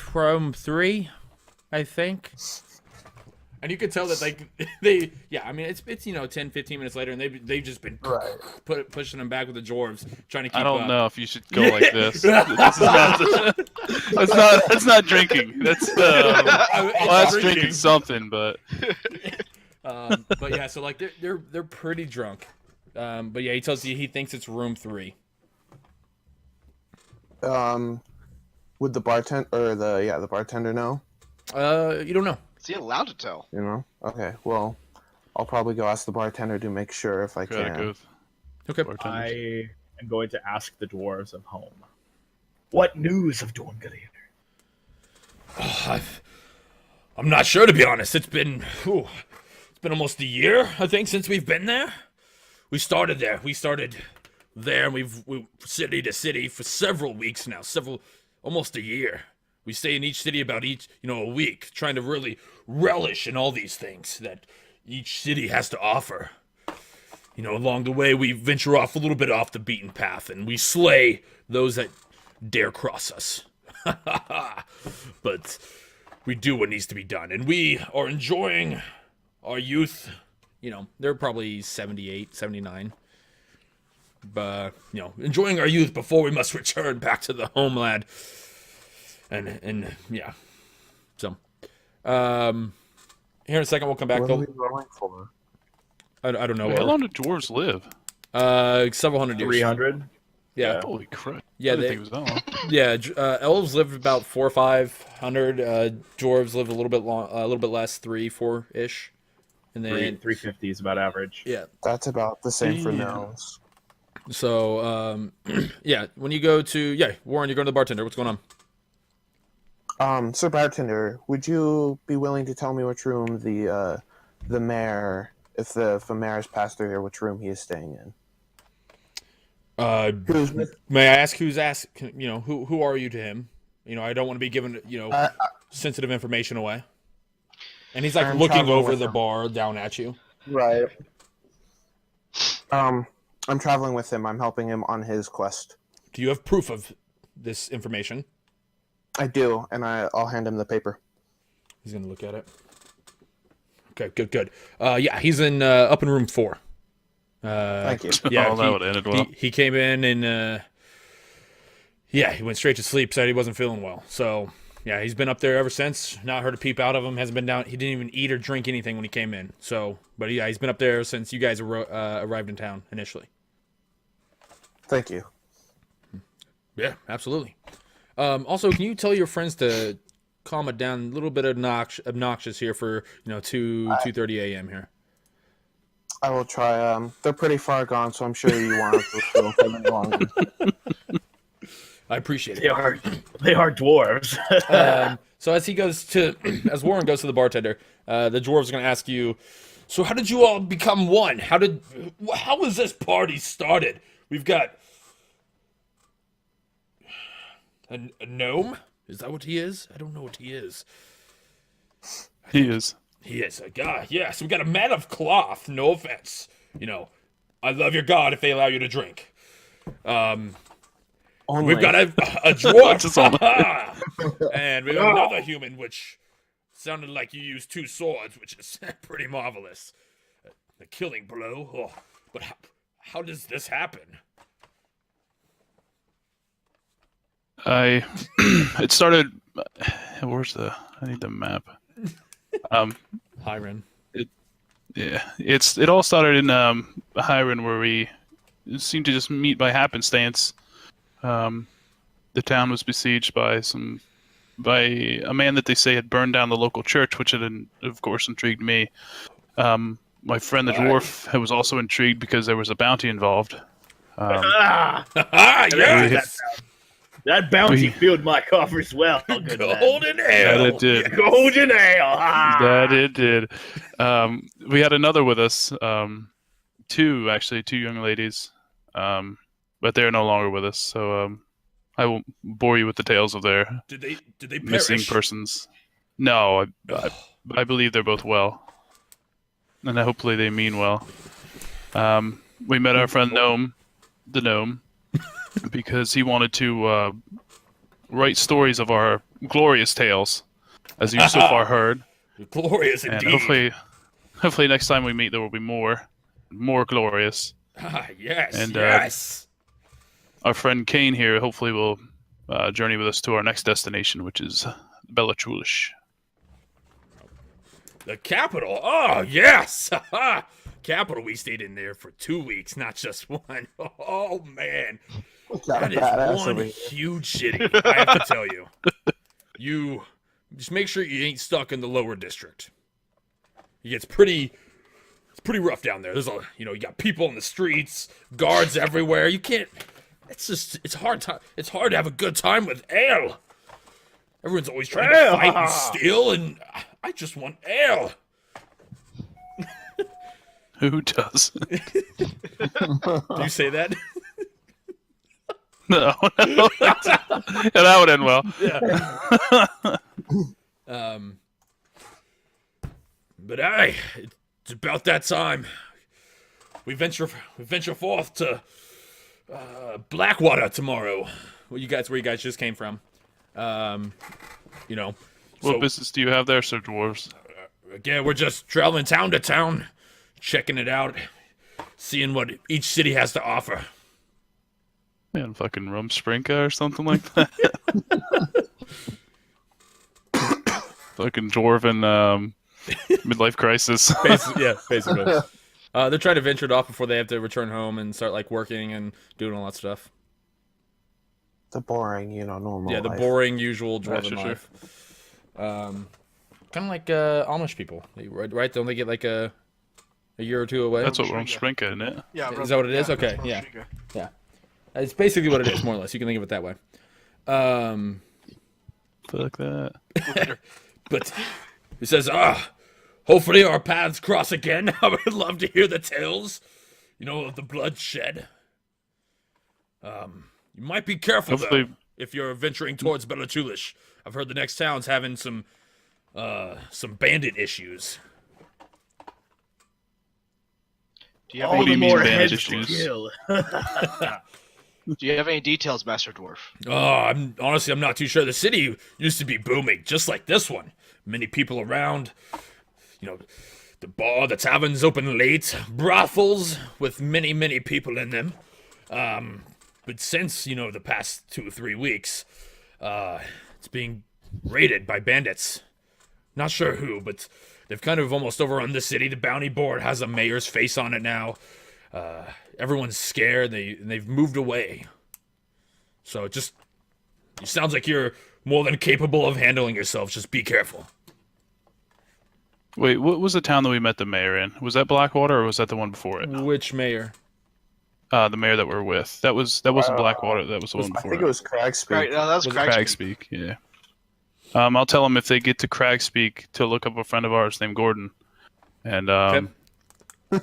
S1: 3. I think. And you could tell that I mean it's 10, 15 minutes later, and they've just been
S2: Right.
S1: pushing him back with the dwarves, trying to keep
S3: I don't
S1: up.
S3: know if you should go like this. This is not. That's not drinking. That's that's drinking something, but.
S1: But yeah, so like they're pretty drunk. But yeah, he tells you he thinks it's room 3.
S2: Would the bartender know?
S1: You don't know.
S4: Is he allowed to tell?
S2: You know? Okay, well, I'll probably go ask the bartender to make sure if I
S3: Gotta
S2: can.
S3: go.
S1: Okay.
S3: Bartenders.
S5: I am going to ask the dwarves of home. What news of Dorngladir?
S1: I'm not sure, to be honest. It's been almost a year, I think, since we've been there. We started there. And we've city to city for several weeks now. Almost a year. We stay in each city about a week, trying to really relish in all these things that each city has to offer. Along the way, we venture off a little bit off the beaten path, and we slay those that dare cross us. But we do what needs to be done, and we are enjoying our youth. They're probably 78, 79. But, enjoying our youth before we must return back to the homeland. And yeah. So, here in a second, we'll come back.
S2: What are we rolling for?
S1: I don't know.
S3: Wait, how long do dwarves live?
S1: Several hundred years.
S5: 300?
S1: Yeah.
S3: Holy crap!
S1: Yeah,
S3: I didn't think it was that long.
S1: Yeah, elves live about 400 or 500. Dwarves live a little bit less, 300, 4-ish. And then
S5: 350 is about average.
S1: yeah.
S2: That's about the same for
S3: Damn.
S2: gnomes.
S1: So yeah, when you go to Warren, you're going to the bartender. What's going on?
S2: Sir bartender, would you be willing to tell me which room the mayor, if the mayor has passed through here, which room he is staying in?
S1: May I ask who's asking? Who are you to him? I don't want to be giving sensitive information away. And he's like
S2: I'm
S1: looking
S2: traveling
S1: over
S2: with
S1: the
S2: him.
S1: bar down at you.
S2: Right. I'm traveling with him. I'm helping him on his quest.
S1: Do you have proof of this information?
S2: I do, and I'll hand him the paper.
S1: He's gonna look at it. Okay, good. Yeah, he's in up in room 4.
S2: Thank you.
S1: Yeah,
S3: Oh, that would have ended well.
S1: He came in and he went straight to sleep. Said he wasn't feeling well. So yeah, he's been up there ever since. Not heard a peep out of him. Hasn't been down. He didn't even eat or drink anything when he came in. So, but yeah, he's been up there since you guys arrived in town initially.
S2: Thank you.
S1: Yeah, absolutely. Also, can you tell your friends to calm it down? A little bit obnoxious here for 2:30 a.m. here.
S2: I will try. They're pretty far gone, so I'm sure you won't have to feel for any longer.
S1: I appreciate
S5: They
S1: it.
S5: are dwarves.
S1: So as Warren goes to the bartender, the dwarves are going to ask you, so how did you all become one? How was this party started? We've got a gnome? Is that what he is? I don't know what he is.
S3: He is.
S1: He is a guy. Yeah, so we got a man of cloth. No offense. I love your god if they allow you to drink.
S2: Only.
S1: We've got a dwarf.
S3: Just only.
S1: And we got another human, which sounded like you used 2 swords, which is pretty marvelous. The killing blow. Oh, but how does this happen?
S3: It started. I need the map.
S1: Hiren.
S3: Yeah, it all started in Hiren, where we seemed to just meet by happenstance. The town was besieged by a man that they say had burned down the local church, which had, of course, intrigued me. My friend the dwarf was also intrigued because there was a bounty involved.
S1: Yes!
S5: That bounty filled my coffers well. Good man.
S1: Golden ale!
S3: That it did.
S5: Golden ale. Ah!
S3: That it did. We had another with us. 2 young ladies. But they're no longer with us, so I won't bore you with the tales of their
S1: Did they
S3: missing
S1: perish?
S3: persons. No, I believe they're both well, and hopefully they mean well. We met our friend the gnome, because he wanted to write stories of our glorious tales, as you've so far heard.
S1: Glorious
S3: And
S1: indeed.
S3: hopefully next time we meet there will be more glorious.
S1: Yes,
S3: And,
S1: yes.
S3: Our friend Kane here hopefully will journey with us to our next destination, which is Bellachulish.
S1: The capital. Oh, yes. Capital, we stayed in there for 2 weeks, not just one. Oh, man. That is
S2: Badass
S1: one
S2: over here.
S1: huge city, I have to tell you. You just make sure you ain't stuck in the lower district. It gets pretty rough down there. There's you got people in the streets, guards everywhere. You can't, it's hard to have a good time with ale. Everyone's always trying to fight and steal, and I just want ale.
S3: Who does?
S1: Do you say that?
S3: No. Yeah, that would end well.
S1: Yeah. But it's about that time. We venture forth to Blackwater tomorrow. Where you guys just came from.
S3: What business do you have there, Sir Dwarves?
S1: Again, we're just traveling town to town, checking it out, seeing what each city has to offer.
S3: Man, fucking Rumspringa or something like that. Fucking dwarven midlife crisis.
S1: Basically. They're trying to venture it off before they have to return home and start like working and doing all that stuff.
S2: The boring, normal.
S1: Yeah, the
S2: life.
S1: boring, usual dwarven
S3: Sure.
S1: life. Kind of like Amish people, right? Don't they get like a year or two away?
S3: That's what Rumspringa, isn't it?
S4: Yeah,
S1: Is that what it is? Okay,
S4: that's
S1: yeah.
S4: Rodrigo.
S1: It's basically what it is, more or less. You can think of it that way.
S3: Fuck that.
S1: But he says, hopefully our paths cross again. I would love to hear the tales, of the bloodshed. You might be careful,
S3: Hopefully-
S1: though, if you're venturing towards Bellachulish. I've heard the next town's having some bandit issues.
S4: Do you have
S5: All
S3: What do
S5: the
S3: you mean
S5: more
S3: bandit
S5: heads to
S3: issues?
S5: kill.
S4: Do you have any details, Master Dwarf?
S1: I'm not too sure. The city used to be booming, just like this one. Many people around. The bar, the taverns open late. Brothels with many, many people in them. But since, the past 2 or 3 weeks, it's being raided by bandits. Not sure who, but they've kind of almost overrun the city. The bounty board has a mayor's face on it now. Everyone's scared. They've moved away. So it sounds like you're more than capable of handling yourselves. Just be careful.
S3: Wait, what was the town that we met the mayor in? Was that Blackwater or was that the one before it?
S1: Which mayor?
S3: The mayor that we're with. That wasn't Blackwater. That was the one
S2: I
S3: before
S2: think it was Cragspeak.
S4: Right, no, that was Cragspeak.
S3: Cragspeak. Yeah. I'll tell them if they get to Cragspeak to look up a friend of ours named Gordon, and
S1: Okay.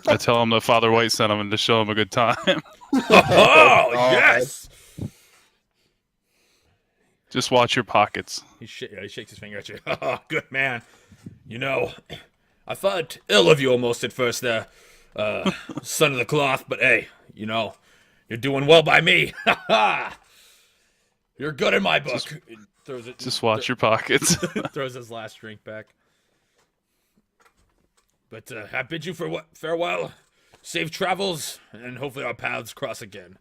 S3: I tell them that Father White sent them and to show them a good time.
S1: Oh, yes!
S3: Just watch your pockets.
S1: He shakes his finger at you. Oh, good man. I thought ill of you almost at first there, son of the cloth, but hey, you're doing well by me. You're good in my book.
S3: Just watch your pockets.
S1: Throws his last drink back. But I bid you farewell, safe travels, and hopefully our paths cross again.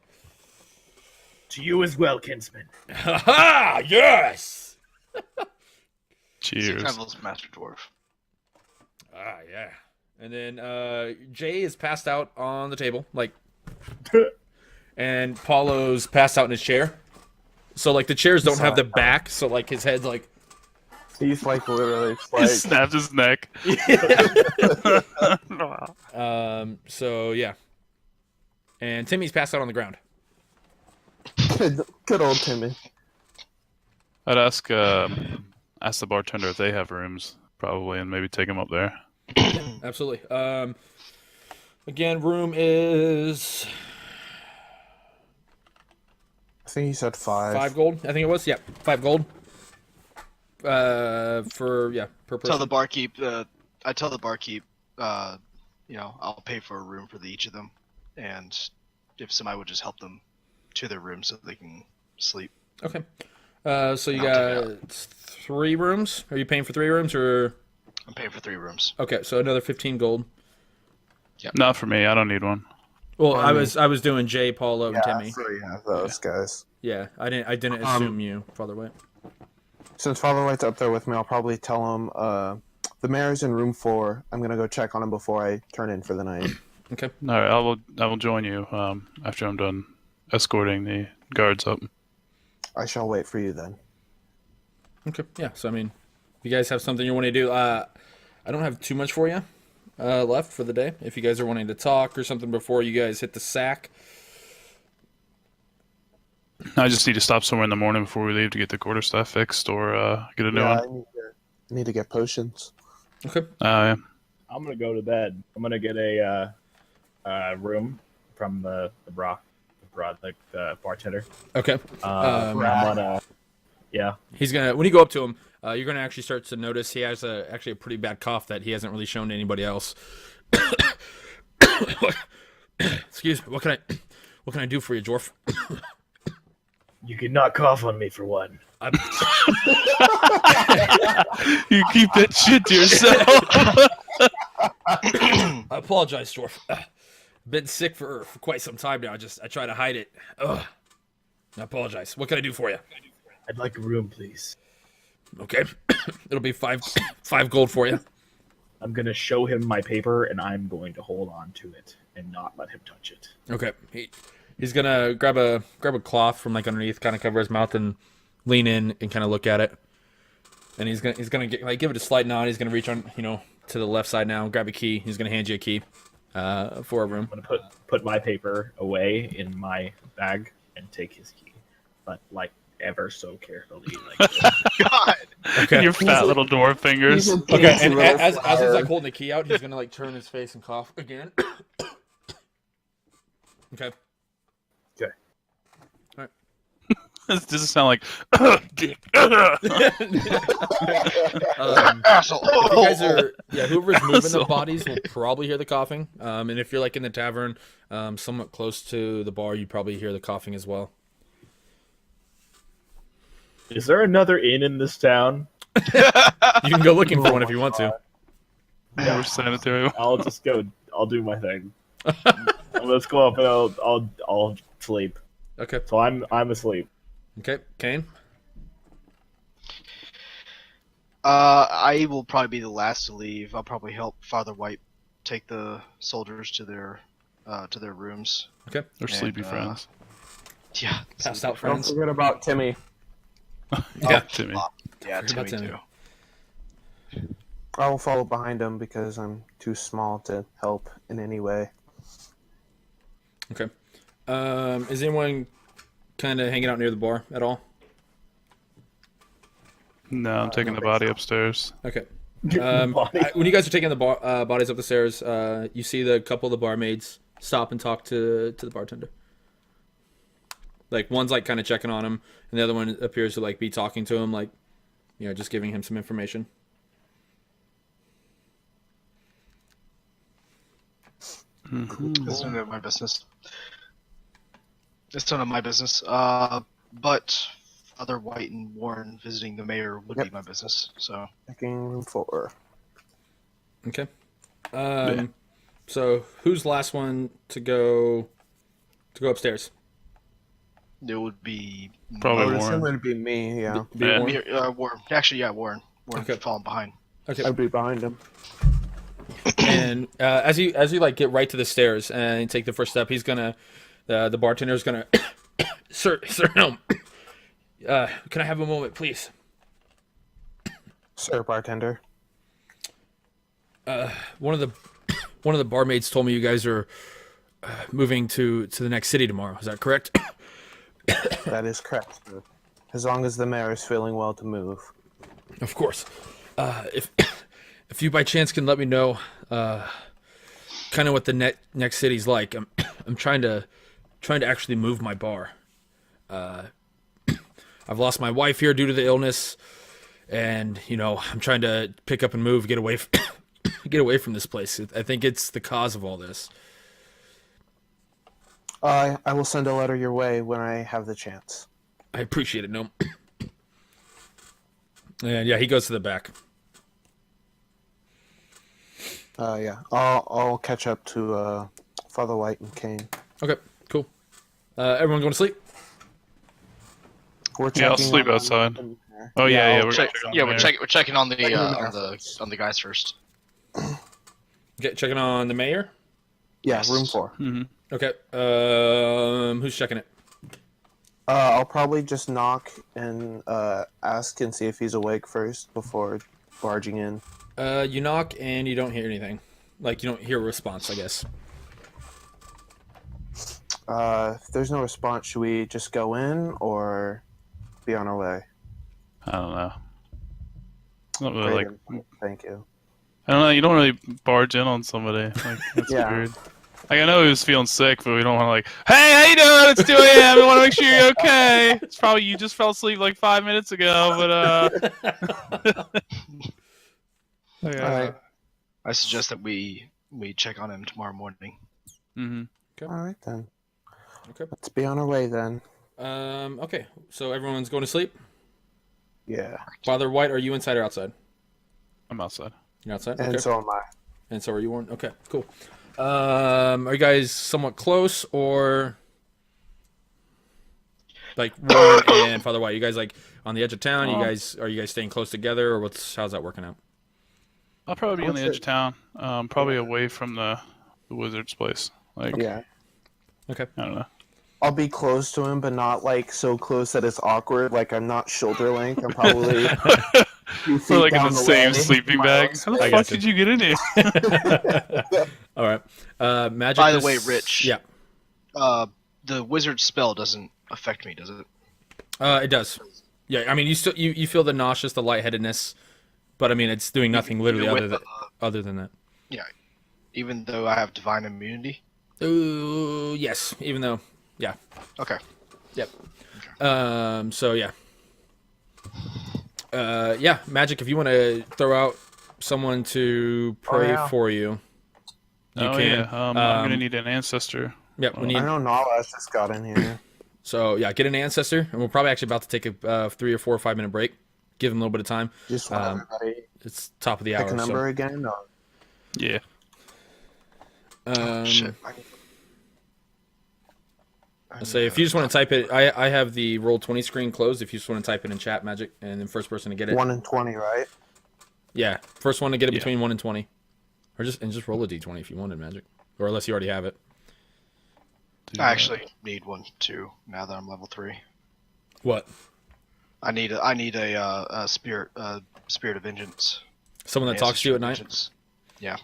S5: To you as well, kinsman.
S1: Ha ha! Yes!
S4: Safe
S3: Cheers.
S4: travels, Master Dwarf.
S1: Yeah. And then Jay is passed out on the table, and Paulo's passed out in his chair. So the chairs don't have the back, so his head's
S2: He's literally
S3: He snapped his neck.
S1: So yeah. And Timmy's passed out on the ground.
S2: good old Timmy.
S3: I'd ask the bartender if they have rooms, probably, and maybe take him up there.
S1: Absolutely. Again, room is
S2: I think he said 5.
S1: 5 gold. I think it was. Yeah, 5 gold. per person.
S4: Tell the barkeep. I tell the barkeep. I'll pay for a room for each of them, and if somebody would just help them to their room so they can sleep.
S1: Okay. So you
S4: I'll take
S1: got 3 rooms. Are you paying for 3 rooms or?
S4: I'm paying for 3 rooms.
S1: Okay, so another 15 gold.
S3: Not for me. I don't need one.
S1: Well, I was doing Jay, Paulo, and Timmy.
S2: So you have those guys.
S1: Yeah, I didn't assume you, Father White.
S2: Since Father White's up there with me, I'll probably tell him the mayor's in room 4. I'm gonna go check on him before I turn in for the night.
S1: Okay.
S3: All right, I will join you after I'm done escorting the guards up.
S2: I shall wait for you then.
S1: Okay. Yeah. So I mean, if you guys have something you want to do, I don't have too much for you left for the day. If you guys are wanting to talk or something before you guys hit the sack.
S3: I just need to stop somewhere in the morning before we leave to get the quarterstaff fixed or get a new one.
S2: I need to get potions.
S1: Okay.
S3: Yeah.
S5: I'm gonna go to bed. I'm gonna get a room from the bartender.
S1: Okay.
S5: I'm gonna, yeah.
S1: He's gonna when you go up to him, you're gonna actually start to notice he has actually a pretty bad cough that he hasn't really shown to anybody else. Excuse me. What can I do for you, Dwarf?
S5: You can not cough on me for one.
S3: You keep that shit to yourself.
S1: I apologize, Dwarf. Been sick for quite some time now. I try to hide it. Ugh. I apologize. What can I do for you?
S5: I'd like a room, please.
S1: Okay. It'll be 5 gold for you.
S5: I'm gonna show him my paper, and I'm going to hold on to it and not let him touch it.
S1: Okay. He's gonna grab a cloth from like underneath, kind of cover his mouth, and lean in and kind of look at it. And he's gonna give it a slight nod. He's gonna reach on to the left side now, grab a key. He's gonna hand you a key for a room.
S5: I'm gonna put my paper away in my bag and take his key, but like ever so carefully. Like
S4: God.
S1: Okay.
S3: Your fat little dwarf fingers.
S1: Okay. And as he's like holding the key out, he's gonna like turn his face and cough again. Okay.
S5: Okay.
S1: All right.
S3: This doesn't sound like dick.
S4: Asshole.
S1: If you guys are, whoever's moving the bodies will probably hear the coughing. And if you're like in the tavern, somewhat close to the bar, you probably hear the coughing as well.
S5: is there another inn in this town?
S1: You can go looking for one if you want to.
S3: More sanitary.
S5: I'll just go. I'll do my thing. Let's go up and I'll sleep.
S1: Okay.
S5: So I'm asleep.
S1: Okay. Kane.
S4: I will probably be the last to leave. I'll probably help Father White take the soldiers to their rooms.
S1: Okay.
S3: Or sleepy friends.
S4: Yeah.
S1: Passed out
S2: Don't
S1: friends.
S2: forget about Timmy.
S1: Yeah.
S3: Timmy.
S4: Yeah,
S1: Forgot
S4: Timmy
S1: Timmy.
S4: too.
S2: I will follow behind him because I'm too small to help in any way.
S1: Okay. Is anyone kind of hanging out near the bar at all?
S3: No, I'm taking the body upstairs.
S1: Okay.
S5: Body.
S1: When you guys are taking the bodies up the stairs, you see the couple of the barmaids stop and talk to the bartender. Like one's like kind of checking on him, and the other one appears to like be talking to him, like just giving him some information.
S4: It's none of my business. It's none of my business. But Father White and Warren visiting the mayor would be my business. So
S2: Checking room 4.
S1: Okay. So who's the last one to go upstairs?
S4: it would be
S3: Probably
S2: I would
S3: Warren.
S2: assume it would be me, yeah.
S1: Be
S3: Yeah.
S1: Warren?
S4: Warren. Actually, yeah, Warren. Warren
S1: Okay.
S4: falling behind.
S1: Okay.
S2: I'd be behind him.
S1: And as you like get right to the stairs and take the first step, he's gonna the bartender's gonna sir no. Can I have a moment, please?
S2: Sir, bartender.
S1: One of the barmaids told me you guys are moving to the next city tomorrow. Is that correct?
S2: That is correct, sir. As long as the mayor is feeling well to move.
S1: Of course. If you by chance can let me know kind of what the next city's like. I'm trying to actually move my bar. I've lost my wife here due to the illness, and I'm trying to pick up and move, get away get away from this place. I think it's the cause of all this.
S2: I will send a letter your way when I have the chance.
S1: I appreciate it, Gnome. And yeah, he goes to the back.
S2: Yeah, I'll catch up to Father White and Kane.
S1: Okay, cool. Everyone going to sleep?
S2: We're
S3: Yeah, I'll
S2: checking
S3: sleep
S2: on-
S3: outside. Oh yeah,
S2: I'll
S3: we're
S4: Check,
S3: checking on
S4: yeah,
S3: the
S4: we're
S3: mayor.
S4: checking on the
S2: Checking on
S4: on the guys first.
S1: Checking on the mayor.
S2: Yeah,
S4: Yes.
S2: room 4.
S3: Mhm.
S1: Okay. Who's checking it?
S2: I'll probably just knock and ask and see if he's awake first before barging in.
S1: You knock and you don't hear anything. Like, you don't hear a response, I guess.
S2: If there's no response, should we just go in or be on our way?
S3: I don't know. Not really like.
S2: Great, thank you.
S3: I don't know. You don't really barge in on somebody. Like that's
S2: Yeah.
S3: weird. Like I know he was feeling sick, but we don't want to like, hey, how you doing? It's 2 a.m. We want to make sure you're okay. It's probably you just fell asleep like 5 minutes ago, but
S2: All right.
S4: I suggest that we check on him tomorrow morning.
S3: Mm-hmm.
S2: All right then.
S1: Okay.
S2: Let's be on our way then.
S1: Okay. So everyone's going to sleep.
S2: Yeah.
S1: Father White, are you inside or outside?
S3: I'm outside.
S1: You're outside.
S2: And
S1: Okay.
S2: so am I.
S1: And so are you, Warren? Okay. Cool. Are you guys somewhat close, or like Warren and Father White? You guys like on the edge of town? Are you guys staying close together, or how's that working out?
S3: I'll probably be on the
S2: What's
S3: edge of town. Probably away from the wizard's place. Like
S2: Yeah.
S1: Okay.
S3: I don't know.
S2: I'll be close to him, but not like so close that it's awkward. Like I'm not shoulder length. I'm probably
S3: We're like in the same sleeping bag. How the
S1: I
S3: fuck
S1: gotcha.
S3: did you get in here?
S1: All right. Magic.
S4: By the way, Rich.
S1: Yeah.
S4: The wizard spell doesn't affect me, does it?
S1: It does. Yeah. I mean, you still you feel the nauseous, the lightheadedness, but I mean, it's doing nothing literally
S4: Even with,
S1: other than that.
S4: Yeah. Even though I have divine immunity.
S1: Ooh, yes. Even though, yeah.
S4: Okay.
S1: Yep. So yeah. Yeah, Magic. If you want to throw out someone to pray
S2: yeah.
S1: for you, you
S3: Oh
S1: can.
S3: yeah. I'm gonna need an ancestor.
S1: Yeah, we need.
S2: I know Nala's just got in here.
S1: So yeah, get an ancestor, and we're probably actually about to take a 3 or 4 or 5 minute break. Give them a little bit of time.
S2: Just want everybody
S1: It's top of the
S2: pick
S1: hour.
S2: a number again. Or...
S3: Yeah.
S1: So,
S4: Shit.
S1: say if you just want to type it, I have the Roll20 screen closed. If you just want to type it in chat, Magic, and then first person to get it.
S2: 1 and 20, right?
S1: Yeah, first one to get it
S3: Yeah.
S1: between 1 and 20, or just roll a d20 if you wanted, Magic, or unless you already have it.
S4: I actually need one too. Now that I'm level 3,
S1: What?
S4: I need a spirit of vengeance.
S1: Someone that talks to you at night.
S4: Vengeance. Yeah.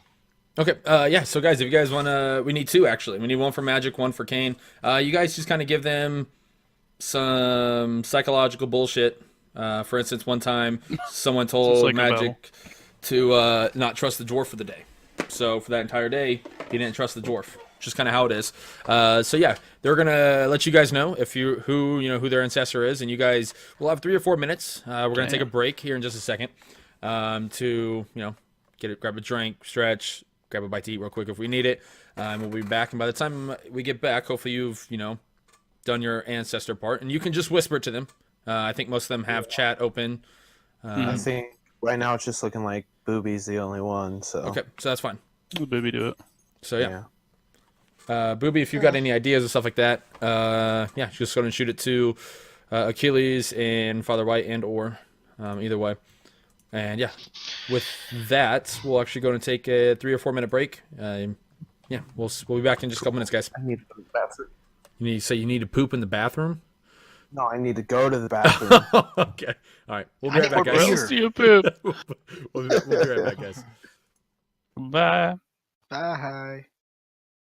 S1: Okay, yeah, so guys, if you guys want to, we need 2, actually. We need 1 for Magic, 1 for Kane. You guys just kind of give them some psychological bullshit. For instance, one time, someone told
S3: like a
S1: Magic to not trust the dwarf for the day. So for that entire day, he didn't trust the dwarf. Just kind of how it is. So yeah, they're going to let you guys know who their ancestor is, and you guys will have 3 or 4 minutes. We're going to take a break here in just a second to, grab a drink, stretch, grab a bite to eat real quick if we need it. And we'll be back. And by the time we get back, hopefully you've, done your ancestor part. And you can just whisper to them. I think most of them have chat open.
S2: I think right now it's just looking like Booby's the only one. So
S1: Okay, so that's fine.
S3: The baby do it.
S1: So yeah. Booby, if you've got any ideas and stuff like that, just go and shoot it to Achilles and Father White and or either way. And yeah, with that, we'll actually go and take a 3 or 4 minute break. We'll be back in just a couple minutes, guys.
S2: I need to go to the bathroom.
S1: You need to poop in the bathroom?
S2: No, I need to go to the bathroom.
S1: Okay. All right. We'll be right back,
S3: Where
S1: guys.
S3: else do you poop?
S1: We'll be right back, guys.
S3: Bye.
S4: Bye.